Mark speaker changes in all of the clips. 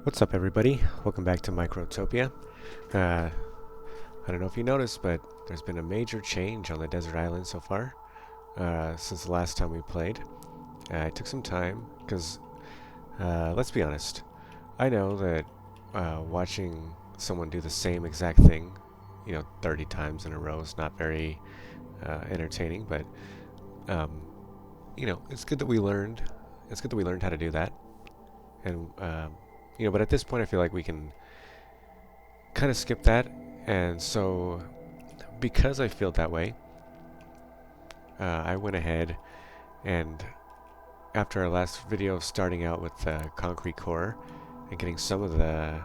Speaker 1: What's up, everybody? Welcome back to Microtopia. I don't know if you noticed, but there's been a major change on the desert island so far since the last time we played. It took some time because, let's be honest, I know that watching someone do the same exact thing, 30 times in a row is not very entertaining, but um, it's good that we learned. It's good that we learned how to do that, and but at this point, I feel like we can kind of skip that, and so because I feel that way, I went ahead and after our last video of starting out with the concrete core and getting some of the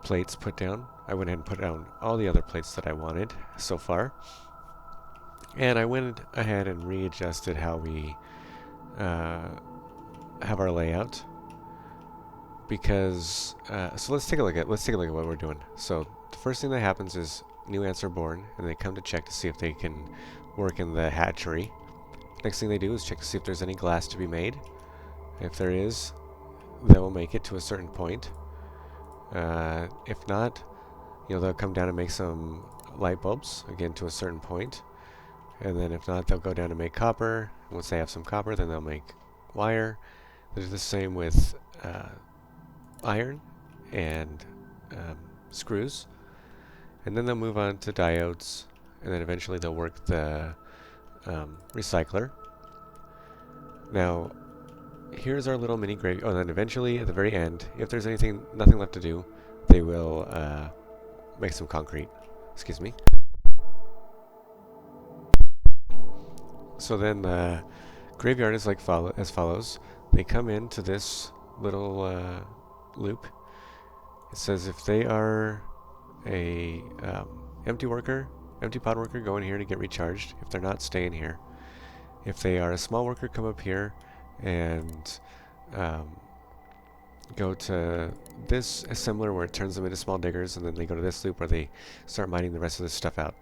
Speaker 1: plates put down, I went ahead and put down all the other plates that I wanted so far, and I went ahead and readjusted how we have our layout. Because so let's take a look at what we're doing. So the first thing that happens is new ants are born, and they come to check to see if they can work in the hatchery. Next thing they do is check to see if there's any glass to be made. If there is, they will make it to a certain point. If not, they'll come down and make some light bulbs, again to a certain point. And then if not, they'll go down and make copper. Once they have some copper, then they'll make wire. They do the same with iron and screws, and then they'll move on to diodes, and then eventually they'll work the recycler. Now here's our little mini grave. Oh, and then eventually at the very end, if there's nothing left to do, they will make some concrete. Excuse me. So then the graveyard is as follows. They come into this little loop. It says if they are a empty pod worker, go in here to get recharged. If they're not, stay in here. If they are a small worker, come up here and go to this assembler where it turns them into small diggers, and then they go to this loop where they start mining the rest of this stuff out.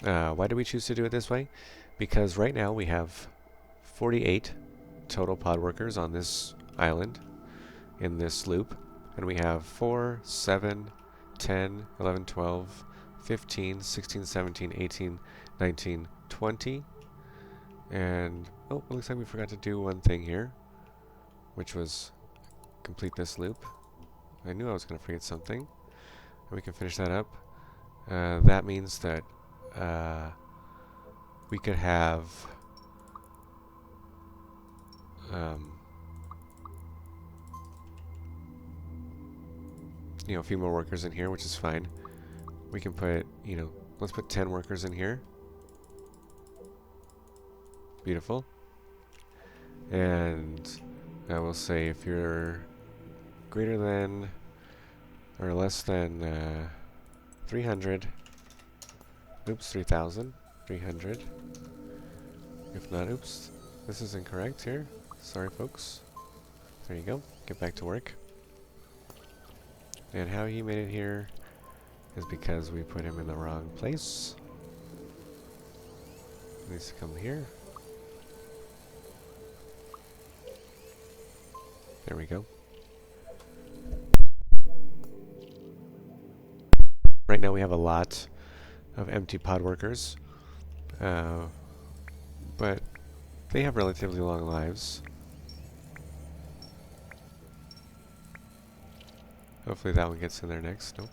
Speaker 1: Why do we choose to do it this way? Because right now we have 48 total pod workers on this island in this loop, and we have 4, 7, 10, 11, 12, 15, 16, 17, 18, 19, 20, and oh, it looks like we forgot to do one thing here, which was complete this loop. I knew I was going to forget something, and we can finish that up. That means that we could have a few more workers in here, which is fine. We can put, let's put 10 workers in here. Beautiful. And I will say if you're greater than or less than 300, oops, 3,000, 300. If not, oops, this is incorrect here. Sorry, folks. There you go. Get back to work. And how he made it here is because we put him in the wrong place. He needs to come here. There we go. Right now we have a lot of empty pod workers, but they have relatively long lives. Hopefully that one gets in there next. Nope.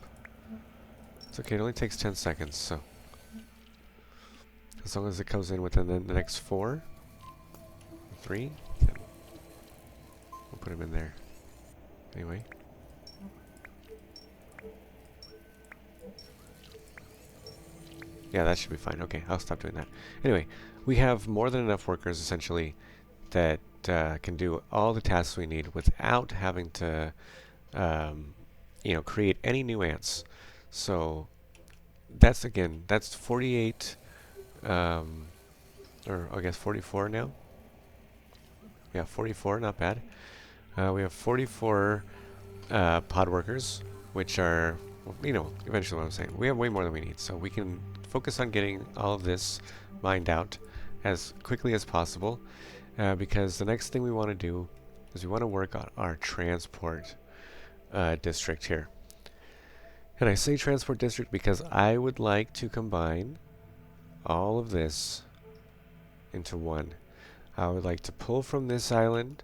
Speaker 1: It's okay, it only takes 10 seconds, so as long as it comes in within the next 4, 3, then we'll put him in there. Anyway. Yeah, that should be fine. Okay, I'll stop doing that. Anyway, we have more than enough workers, essentially, that can do all the tasks we need without having to create any new ants. So that's 48, or I guess 44 now. Yeah, 44, not bad. We have 44 pod workers, which are, eventually what I'm saying. We have way more than we need, so we can focus on getting all of this mined out as quickly as possible, because the next thing we want to do is we want to work on our transport district here. And I say transport district because I would like to combine all of this into one. I would like to pull from this island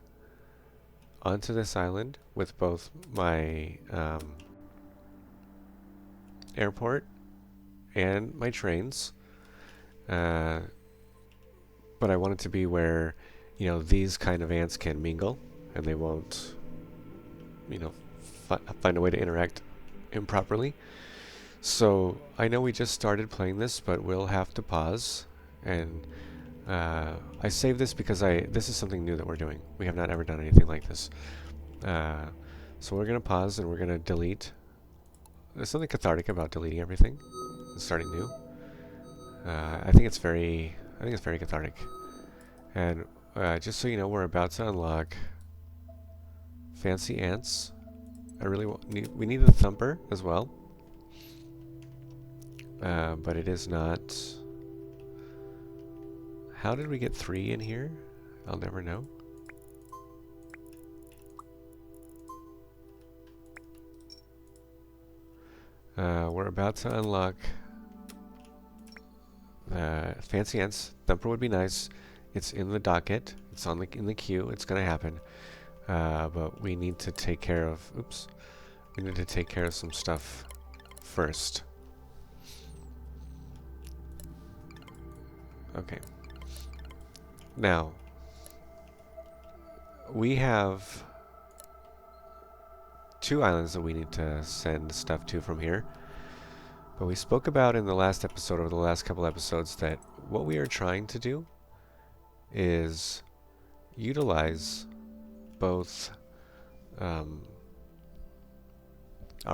Speaker 1: onto this island with both my airport and my trains. But I want it to be where, these kind of ants can mingle and they won't, find a way to interact improperly. So I know we just started playing this, but we'll have to pause. And I saved this because this is something new that we're doing. We have not ever done anything like this. So we're going to pause and we're going to delete. There's something cathartic about deleting everything and starting new. I think it's very cathartic. And just so you know, we're about to unlock fancy ants. We need the thumper as well. But it is not. How did we get 3 in here? I'll never know. We're about to unlock fancy ants. Thumper would be nice. It's in the docket. It's in the queue. It's gonna happen. But we need to take care of. Oops. We need to take care of some stuff first. Okay. Now, we have 2 islands that we need to send stuff to from here. But we spoke about in the last episode, or the last couple episodes, that what we are trying to do is utilize both our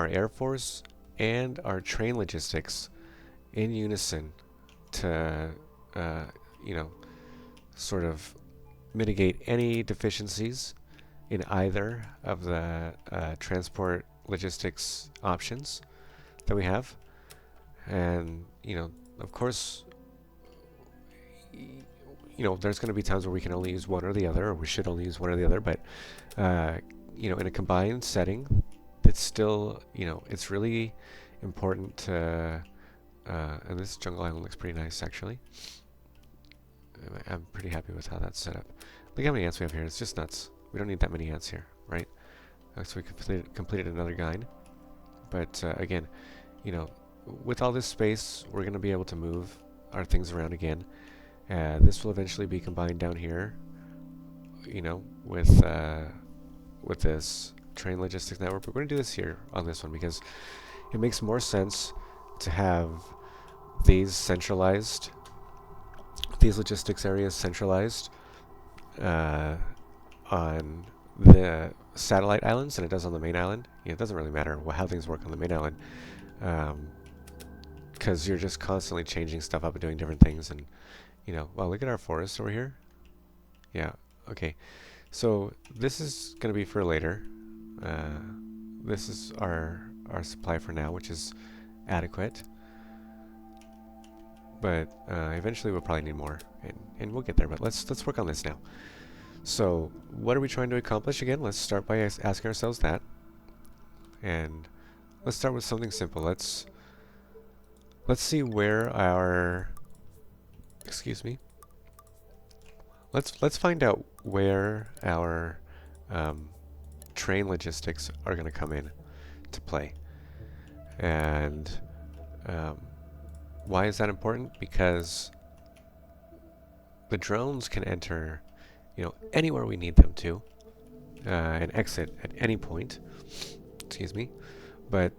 Speaker 1: Air Force and our train logistics in unison to, sort of mitigate any deficiencies in either of the transport logistics options that we have. And, of course, there's going to be times where we can only use one or the other, or we should only use one or the other, but, in a combined setting, it's still, it's really important to, and this jungle island looks pretty nice, actually. I'm pretty happy with how that's set up. Look how many ants we have here. It's just nuts. We don't need that many ants here, right? So we completed another guide. But again, with all this space, we're going to be able to move our things around again. This will eventually be combined down here, with this train logistics network. But we're going to do this here on this one because it makes more sense to have these centralized, these logistics areas centralized on the satellite islands than it does on the main island. It doesn't really matter how things work on the main island, because you're just constantly changing stuff up and doing different things. And well, look at our forest over here. Yeah, okay. So this is going to be for later. This is our supply for now, which is adequate. But eventually we'll probably need more, and we'll get there. But let's work on this now. So what are we trying to accomplish again? Let's start by asking ourselves that. And let's start with something simple. Let's see where our Let's find out where our train logistics are going to come in to play. And why is that important? Because the drones can enter, anywhere we need them to, and exit at any point. Excuse me. But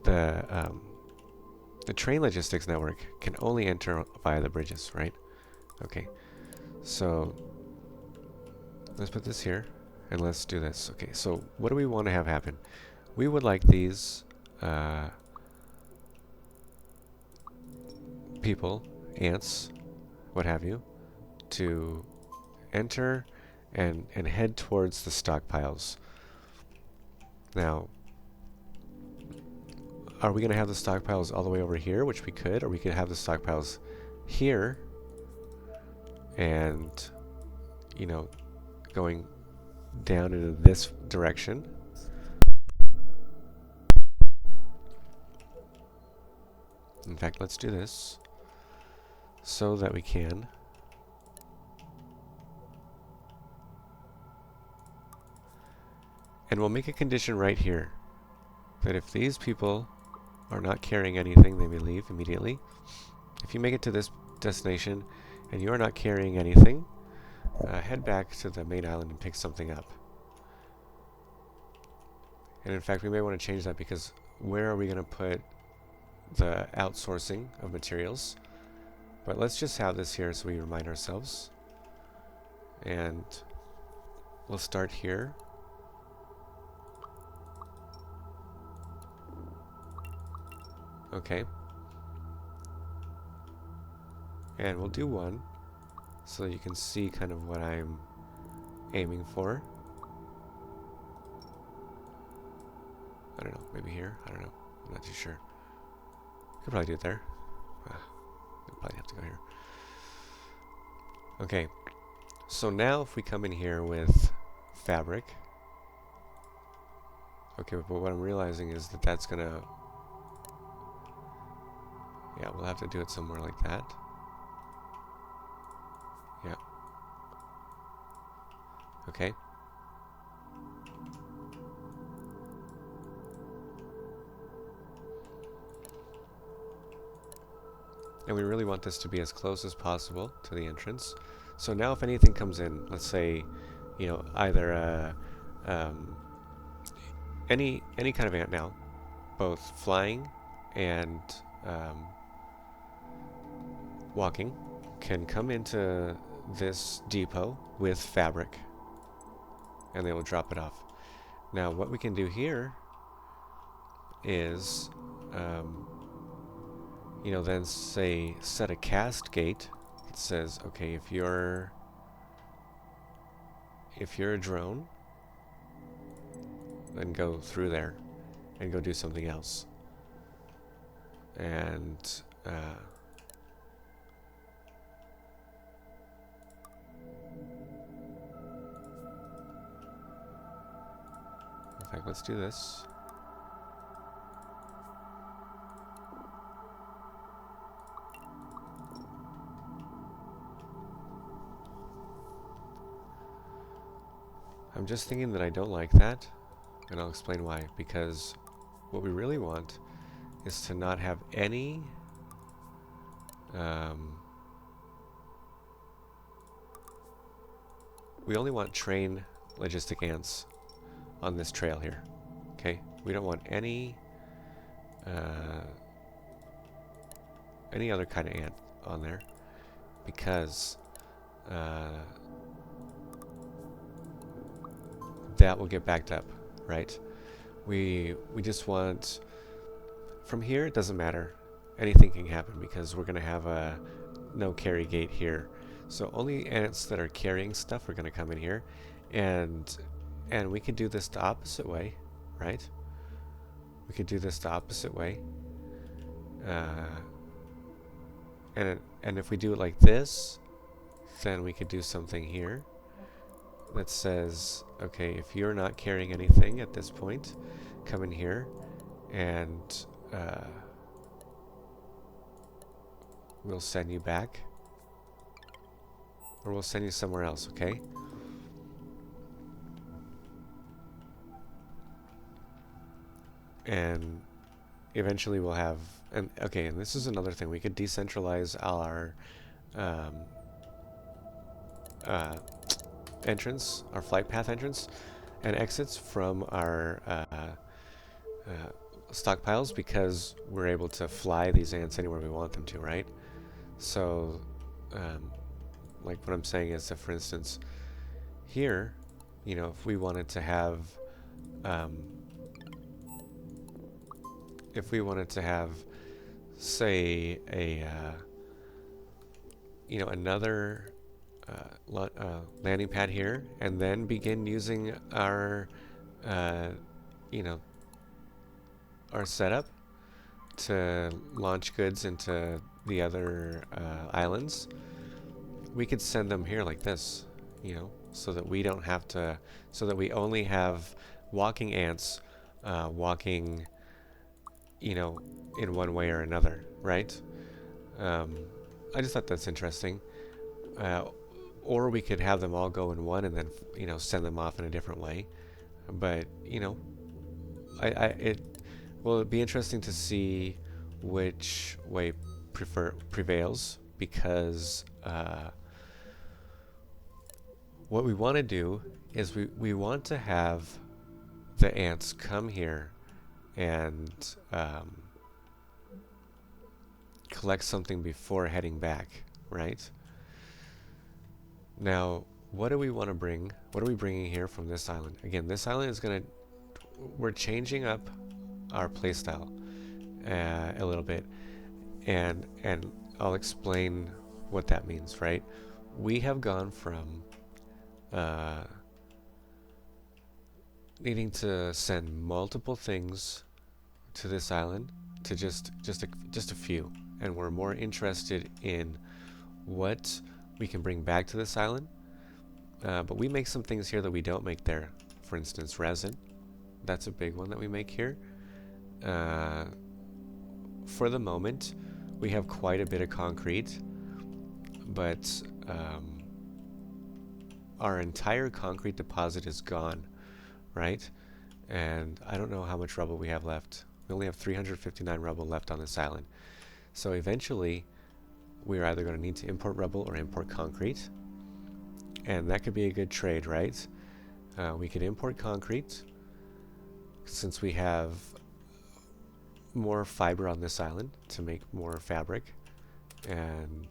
Speaker 1: the train logistics network can only enter via the bridges, right? Okay. So let's put this here, and let's do this. Okay. So what do we want to have happen? We would like these people, ants, what have you, to enter and head towards the stockpiles. Now, are we going to have the stockpiles all the way over here, which we could, or we could have the stockpiles here and, going down into this direction. In fact, let's do this so that we can. And we'll make a condition right here that if these people are not carrying anything, they may leave immediately. If you make it to this destination and you are not carrying anything, head back to the main island and pick something up. And in fact, we may want to change that, because where are we going to put the outsourcing of materials? But let's just have this here so we remind ourselves. And we'll start here. Okay. And we'll do one so you can see kind of what I'm aiming for. I don't know, maybe here? I don't know. I'm not too sure. Could probably do it there. We'll probably have to go here. Okay. So now if we come in here with fabric. Okay, but what I'm realizing is that that's gonna... Yeah, we'll have to do it somewhere like that. Yeah. Okay. And we really want this to be as close as possible to the entrance. So now if anything comes in, let's say, you know, either any kind of ant now, both flying and walking, can come into this depot with fabric, and they will drop it off. Now what we can do here is you know, then say set a cast gate. It says, okay, if you're a drone, then go through there and go do something else. And in fact, let's do this. I'm just thinking that I don't like that, and I'll explain why. Because what we really want is to not have any we only want train logistic ants on this trail here. Okay, we don't want any other kind of ant on there, because that will get backed up, right? We just want, from here it doesn't matter, anything can happen, because we're going to have a no carry gate here. So only ants that are carrying stuff are going to come in here, and we can do this the opposite way, right? We could do this the opposite way, and if we do it like this, then we could do something here that says, okay, if you're not carrying anything at this point, come in here, and we'll send you back, or we'll send you somewhere else, okay? And eventually we'll have, and okay, and this is another thing, we could decentralize our entrance, our flight path entrance and exits from our stockpiles, because we're able to fly these ants anywhere we want them to, right? So like what I'm saying is that, for instance, here, you know, if we wanted to have say a you know, another landing pad here, and then begin using our you know, our setup to launch goods into the other islands, we could send them here like this, you know, so that we don't have to, so that we only have walking ants walking you know, in one way or another, right? Um, I just thought that's interesting. Uh, or we could have them all go in one and then, you know, send them off in a different way. But, you know, it'd be interesting to see which way prevails, because what we want to do is we want to have the ants come here and collect something before heading back, right? Now, what do we want to bring? What are we bringing here from this island? Again, this island is going to... We're changing up our playstyle a little bit, and I'll explain what that means, right? We have gone from needing to send multiple things to this island to just a few, and we're more interested in what we can bring back to this island. But we make some things here that we don't make there. For instance, resin. That's a big one that we make here. For the moment, we have quite a bit of concrete, but our entire concrete deposit is gone, right? And I don't know how much rubble we have left. We only have 359 rubble left on this island. So eventually, we're either going to need to import rubble or import concrete. And that could be a good trade, right? We could import concrete, since we have more fiber on this island to make more fabric. And,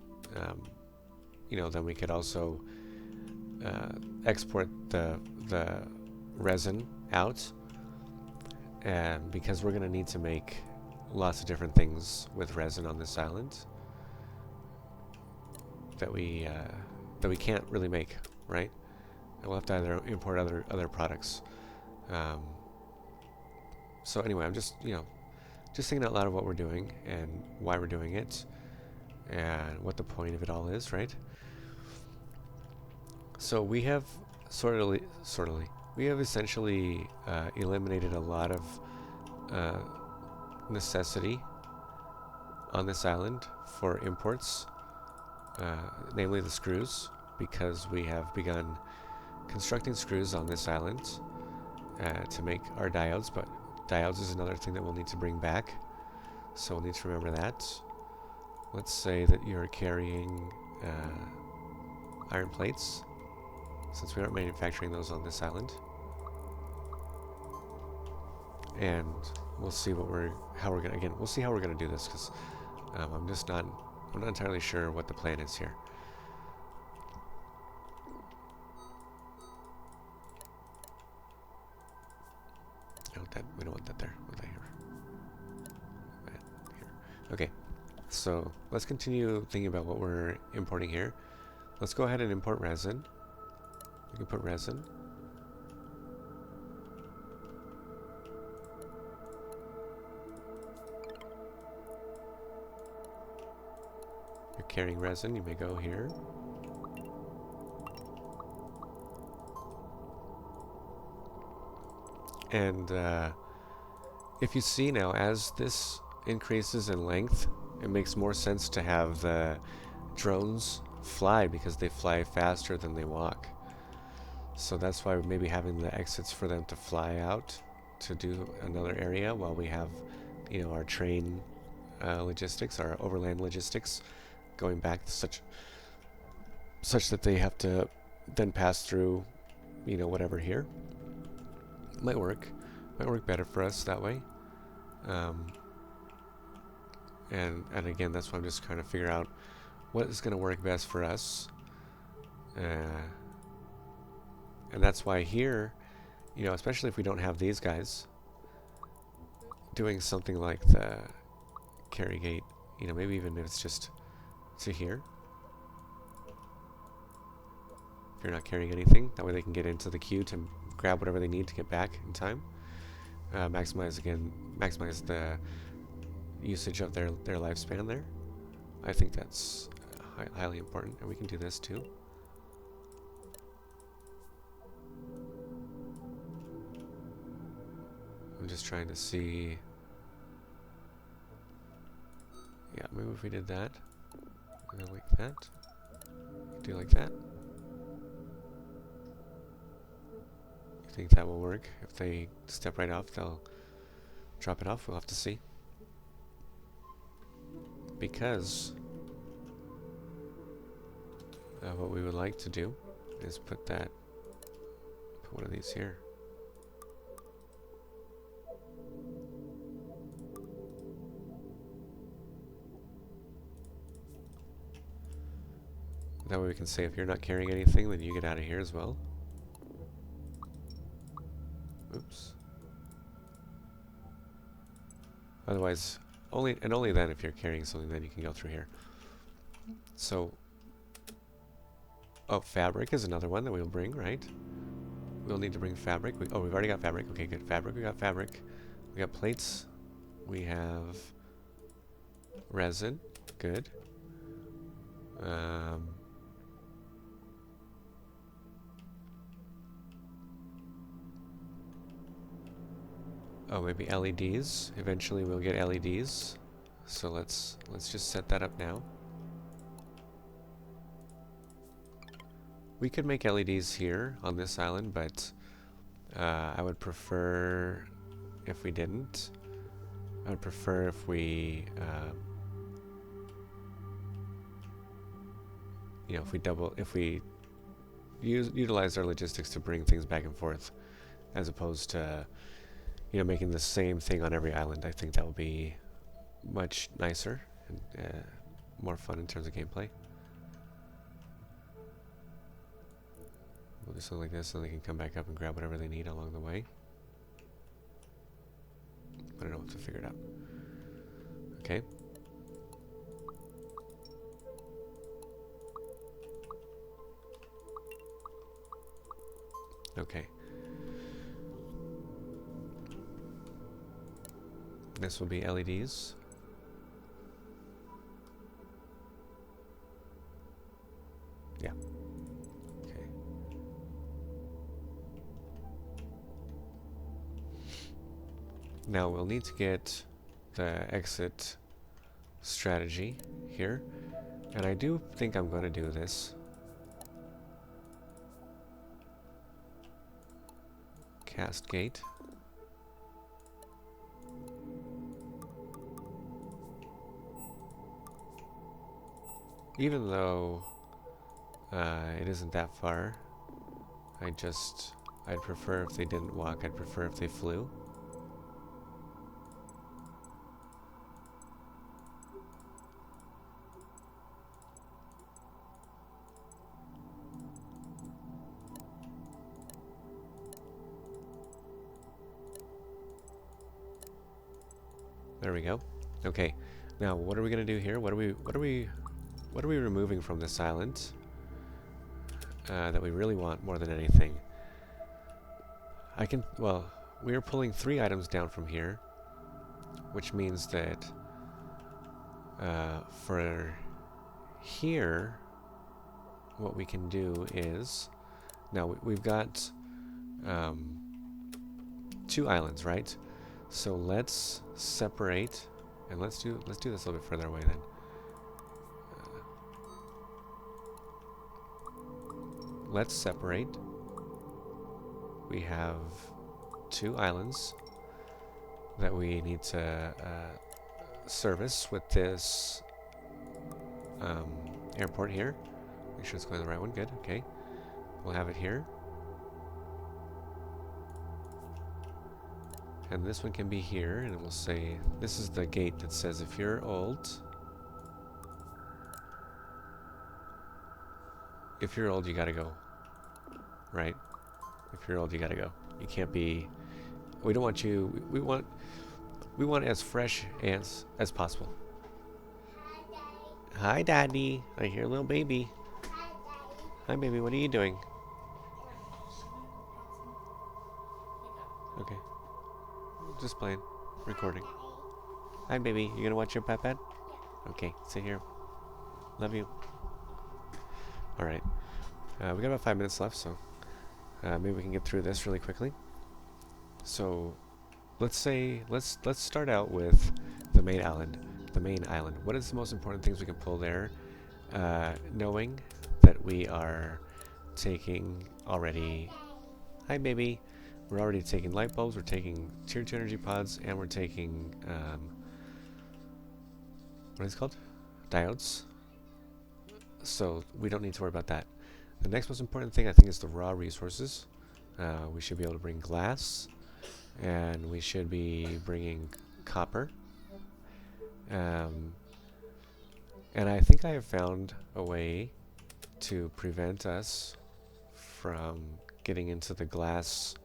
Speaker 1: you know, then we could also export the resin out. And because we're going to need to make lots of different things with resin on this island that we can't really make, right? And we'll have to either import other products. So anyway, I'm just, you know, just thinking out loud of what we're doing and why we're doing it and what the point of it all is, right? So we have we have essentially eliminated a lot of necessity on this island for imports, namely the screws, because we have begun constructing screws on this island to make our diodes, but diodes is another thing that we'll need to bring back, so we'll need to remember that. Let's say that you're carrying iron plates, since we aren't manufacturing those on this island. And we'll see how we're gonna do this, because I'm not entirely sure what the plan is here. We don't want that there. Put that here. Here. Okay. So let's continue thinking about what we're importing here. Let's go ahead and import resin. We can put resin. You're carrying resin, you may go here. And if you see now, as this increases in length, it makes more sense to have the drones fly, because they fly faster than they walk. So that's why maybe having the exits for them to fly out to do another area, while we have, you know, our train logistics, our overland logistics, going back such that they have to then pass through, you know, whatever here. Might work better for us that way. And again, that's why I'm just trying to figure out what is going to work best for us. And that's why here, you know, especially if we don't have these guys, doing something like the carry gate, you know, maybe even if it's just to here. If you're not carrying anything, that way they can get into the queue to grab whatever they need to get back in time. Maximize the usage of their lifespan there. I think that's highly important, and we can do this too. I'm just trying to see Yeah, maybe if we did that, and then like that, do like that. You think that will work? If they step right off, they'll drop it off. We'll have to see. Because what we would like to do is put one of these here. That way we can say if you're not carrying anything, then you get out of here as well. Oops. Otherwise, only then if you're carrying something, then you can go through here. So, oh, fabric is another one that we'll bring, right? We'll need to bring fabric. We've already got fabric. Okay, good. Fabric, we got fabric. We got plates. We have resin. Good. Oh, maybe LEDs. Eventually we'll get LEDs. So let's just set that up now. We could make LEDs here on this island, but I would prefer if we didn't. I would prefer if we, you know, if we utilize our logistics to bring things back and forth, as opposed to, you know, making the same thing on every island. I think that would be much nicer and more fun in terms of gameplay. We'll do something like this so they can come back up and grab whatever they need along the way. I don't know what to figure it out. Okay. Okay. This will be LEDs. Yeah. Okay. Now we'll need to get the exit strategy here. And I do think I'm going to do this. Cast gate. Even though it isn't that far, I'd prefer if they didn't walk, I'd prefer if they flew. There we go. Okay, now what are we gonna do here? What are we removing from this island that we really want more than anything? Well, we are pulling 3 items down from here, which means that for here, what we can do is, now we've got 2 islands, right? So let's separate, and let's do this a little bit further away then. Let's separate. We have 2 islands that we need to service with this airport here. Make sure it's going the right one. Good. Okay. We'll have it here. And this one can be here, and it will say, this is the gate that says if you're old, you gotta go. Right? If you're old, you gotta go. You can't be, we don't want you, we want as fresh as possible. Hi, Daddy. I hear a little baby. Hi, baby. What are you doing? Okay. Just playing. Recording. Hi, baby. You gonna watch your iPad? Okay. Sit here. Love you. Alright. We got about 5 minutes left, so maybe we can get through this really quickly. So let's start out with the main island. the main island. What is the most important things we can pull there? Knowing that we are taking already... Hi, baby. We're already taking light bulbs, we're taking tier 2 energy pods, and we're taking... what is it called? Diodes. So we don't need to worry about that. The next most important thing, I think, is the raw resources. We should be able to bring glass, and we should be bringing copper. And I think I have found a way to prevent us from getting into the glass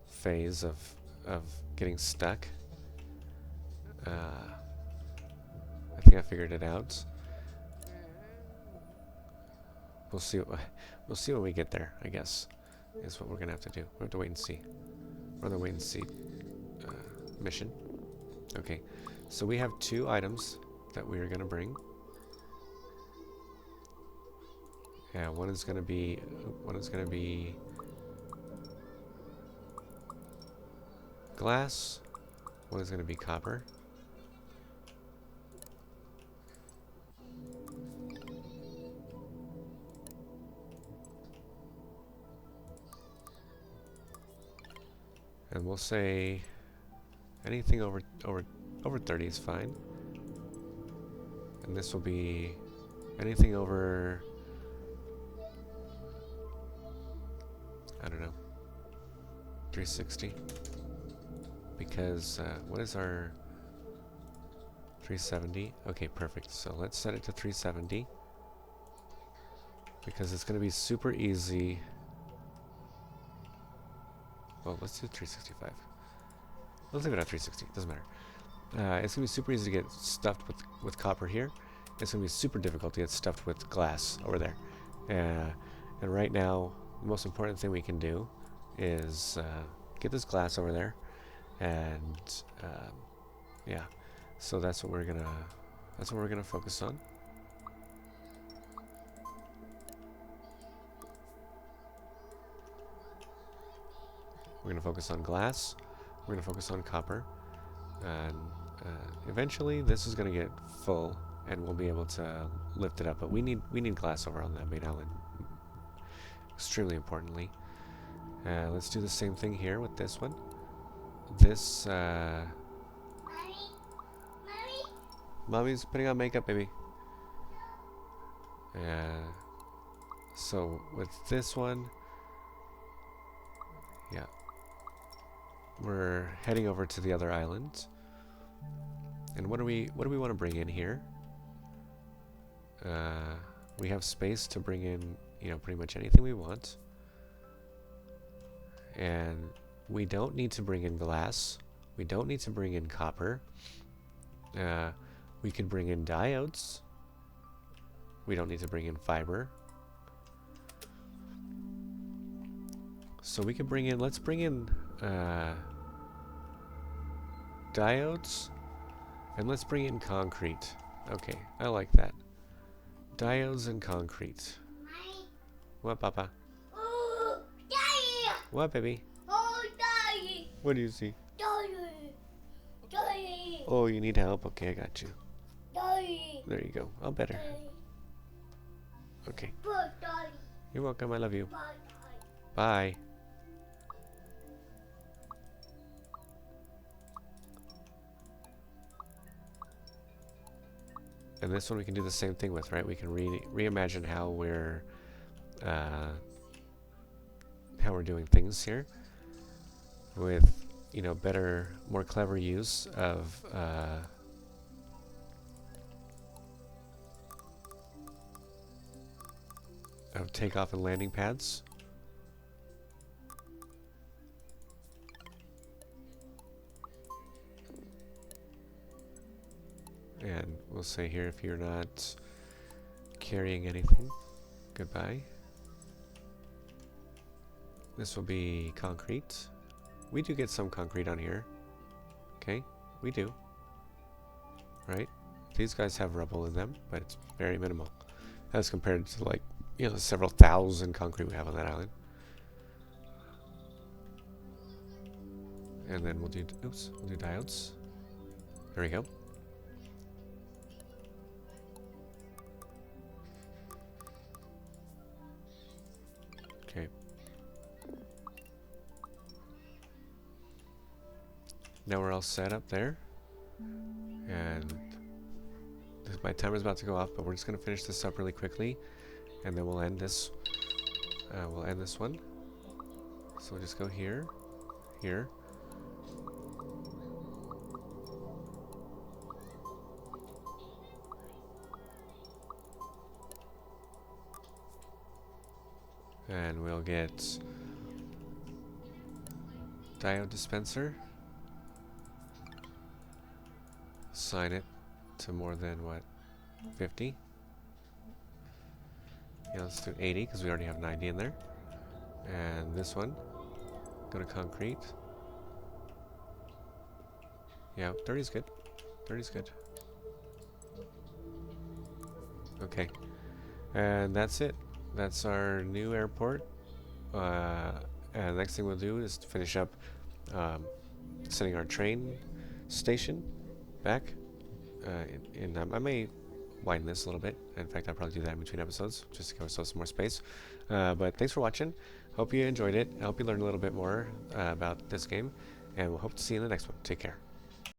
Speaker 1: phase of getting stuck. I think I figured it out. We'll see when we get there, I guess, is what we're gonna have to do. We have to wait and see. We're on the wait and see mission. Okay, so we have 2 items that we are gonna bring. Yeah, one is gonna be glass. One is gonna be copper. And we'll say anything over 30 is fine. And this will be anything over, I don't know, 360. Because what is our 370? Okay, perfect. So let's set it to 370 because it's going to be super easy. Well, let's do 365. Let's leave it at 360. Doesn't matter. It's going to be super easy to get stuffed with copper here. It's going to be super difficult to get stuffed with glass over there. And right now, the most important thing we can do is get this glass over there. And yeah, so that's what we're gonna focus on. We're gonna focus on glass. We're gonna focus on copper, and eventually this is gonna get full, and we'll be able to lift it up. But we need glass over on that main island, extremely importantly. Let's do the same thing here with this one. This, Mommy's putting on makeup, baby. So with this one, yeah, we're heading over to the other island. And what do we want to bring in here? We have space to bring in, pretty much anything we want. And we don't need to bring in glass. We don't need to bring in copper. We could bring in diodes. We don't need to bring in fiber. So we can bring in, let's bring in diodes. And let's bring in concrete. Okay, I like that. Diodes and concrete. What, Papa?
Speaker 2: Oh, Daddy!
Speaker 1: What, baby?
Speaker 2: Oh, Daddy!
Speaker 1: What do you see?
Speaker 2: Daddy! Daddy!
Speaker 1: Oh, you need help? Okay, I got you.
Speaker 2: Daddy!
Speaker 1: There you go. I'll better.
Speaker 2: Daddy!
Speaker 1: Okay.
Speaker 2: Bye, Daddy!
Speaker 1: You're welcome. I love you.
Speaker 2: Bye, Daddy!
Speaker 1: Bye. And this one we can do the same thing with, right? We can reimagine how we're doing things here with, better, more clever use of takeoff and landing pads. And we'll say here, if you're not carrying anything, goodbye. This will be concrete. We do get some concrete on here. Okay, we do. Right? These guys have rubble in them, but it's very minimal as compared to, like, the several thousand concrete we have on that island. And then we'll do diodes. There we go. Now we're all set up there. And my timer's about to go off, but we're just going to finish this up really quickly. And then we'll end this. We'll end this one. So we'll just go here. Here. And we'll get diode dispenser. Assign it to more than what? 50? Yeah, let's do 80 because we already have 90 in there. And this one, go to concrete. Yeah, 30 is good. 30 is good. Okay. And that's it. That's our new airport. And the next thing we'll do is finish up setting our train station back. I may widen this a little bit. In fact, I'll probably do that in between episodes just to give ourselves some more space. But thanks for watching. Hope you enjoyed it. I hope you learned a little bit more about this game. And we'll hope to see you in the next one. Take care.